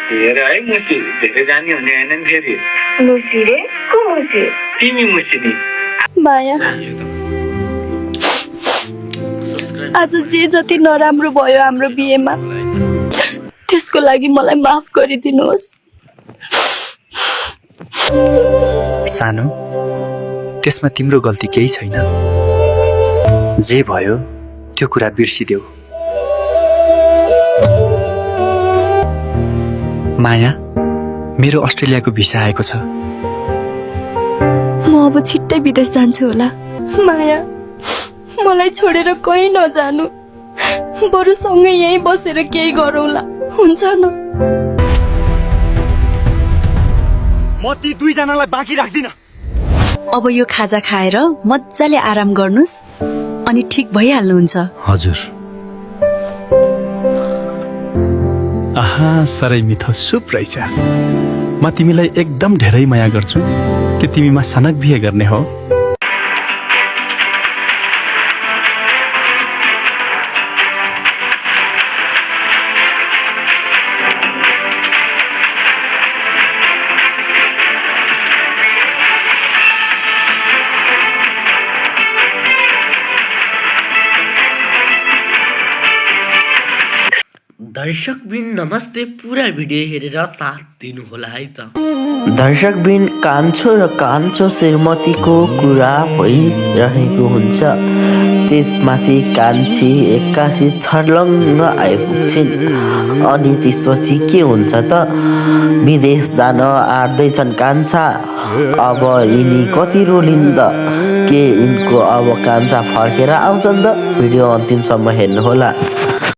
हेर है मुसी धेरै जाने हुने होइन नि फेरि मुसी रे को मुसी तिमी मुसी नि माया आज जे जति नराम्रो भयो हाम्रो बिहेमा त्यसको लागि मलाई माफ गरिदिनुहोस् सानो त्यसमा तिम्रो गल्ती केही छैन जे भयो त्यो कुरा बिर्सिदेऊ माया मेरो अस्ट्रेलियाको भिसा आएको छ म अब छिट्टै विदेश जान्छु होला माया मलाई छोडेर कहीँ नजानु बरु सँगै यहीँ बसेर केही गरौँला हुन्छ न म ती दुईजनालाई बाँकी राख्दिन अब यो खाजा खाएर मजाले आराम गर्नुस् अनि ठीक भइहाल्नुहुन्छ हजुर आहा साह्रै मिठो सुप रहेछ म तिमीलाई एकदम धेरै माया गर्छु के तिमीमा सनक बिहे गर्ने हो दर्शकबिन नमस्ते पूरा भिडियो हेरेर साथ दिनु होला है त दर्शकबिन कान्छो र कान्छो श्रीमतीको कुरा भइरहेको हुन्छ त्यसमाथि कान्छी एक्कासी छर्लङ्ग आइपुग्छिन् अनि त्यसपछि के हुन्छ त विदेश जान आँट्दैछन् कान्छा अब यिनी कति रोलिन् त के यिनको अब कान्छा फर्केर आउँछन् त भिडियो अन्तिमसम्म हेर्नुहोला।